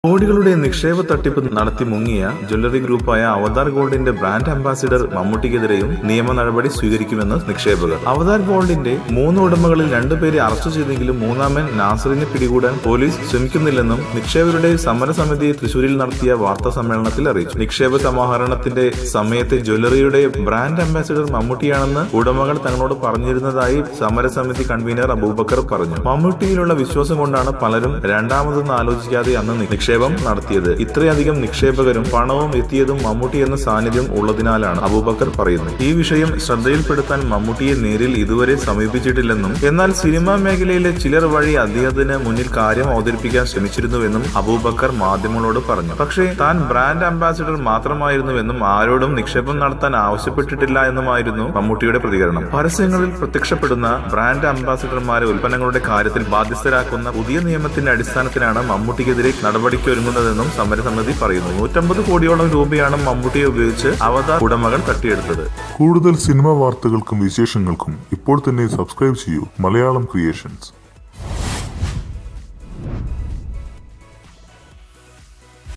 കോടികളുടെ നിക്ഷേപ തട്ടിപ്പ് നടത്തി മുങ്ങിയ ജ്വല്ലറി ഗ്രൂപ്പായ അവതാർ ഗോൾഡിന്റെ ബ്രാൻഡ് അംബാസിഡർ മമ്മൂട്ടിക്കെതിരെയും നിയമ നടപടി സ്വീകരിക്കുമെന്ന് നിക്ഷേപകർ. അവതാർ ഗോൾഡിന്റെ 3 ഉടമകളിൽ 2 പേരെ അറസ്റ്റ് ചെയ്തെങ്കിലും മൂന്നാമൻ നാസറിനെ പിടികൂടാൻ പോലീസ് ശ്രമിക്കുന്നില്ലെന്നും നിക്ഷേപകരുടെ സമരസമിതി തൃശൂരിൽ നടത്തിയ വാർത്താ സമ്മേളനത്തിൽ അറിയിച്ചു. നിക്ഷേപ സമാഹരണത്തിന്റെ സമയത്തെ ജ്വല്ലറിയുടെ ബ്രാൻഡ് അംബാസിഡർ മമ്മൂട്ടിയാണെന്ന് ഉടമകൾ തങ്ങളോട് പറഞ്ഞിരുന്നതായി സമരസമിതി കൺവീനർ അബൂബക്കർ പറഞ്ഞു. മമ്മൂട്ടിയിലുള്ള വിശ്വാസം കൊണ്ടാണ് പലരും രണ്ടാമതൊന്നും ആലോചിക്കാതെ അന്ന് നിക്ഷേപം നടത്തിയത്. ഇത്രയധികം നിക്ഷേപകരും പണവും എത്തിയതും മമ്മൂട്ടി എന്ന സാന്നിധ്യം ഉള്ളതിനാലാണ്, അബൂബക്കർ പറയുന്നു. ഈ വിഷയം ശ്രദ്ധയിൽപ്പെടുത്താൻ മമ്മൂട്ടിയെ നേരിൽ ഇതുവരെ സമീപിച്ചിട്ടില്ലെന്നും എന്നാൽ സിനിമാ മേഖലയിലെ ചിലർ വഴി അദ്ദേഹത്തിന് മുന്നിൽ കാര്യം അവതരിപ്പിക്കാൻ ശ്രമിച്ചിരുന്നുവെന്നും അബൂബക്കർ മാധ്യമങ്ങളോട് പറഞ്ഞു. പക്ഷേ താൻ ബ്രാൻഡ് അംബാസിഡർ മാത്രമായിരുന്നുവെന്നും ആരോടും നിക്ഷേപം നടത്താൻ ആവശ്യപ്പെട്ടിട്ടില്ല എന്നുമായിരുന്നു മമ്മൂട്ടിയുടെ പ്രതികരണം. പരസ്യങ്ങളിൽ പ്രത്യക്ഷപ്പെടുന്ന ബ്രാൻഡ് അംബാസിഡർമാരെ ഉൽപ്പന്നങ്ങളുടെ കാര്യത്തിൽ ബാധ്യസ്ഥരാക്കുന്ന പുതിയ നിയമത്തിന്റെ അടിസ്ഥാനത്തിലാണ് മമ്മൂട്ടിക്കെതിരെ നടപടിക്കൊരുങ്ങുന്നതെന്നും സമരസമിതി പറയുന്നു. 150 കോടിയോളം രൂപയാണ് മമ്മൂട്ടിയെ ഉപയോഗിച്ച് അവതാർ ഉടമകൾ തട്ടിയെടുത്തത്. കൂടുതൽ സിനിമാ വാർത്തകൾക്കും വിശേഷങ്ങൾക്കും ഇപ്പോൾ തന്നെ സബ്സ്ക്രൈബ് ചെയ്യൂ മലയാളം ക്രിയേഷൻസ്.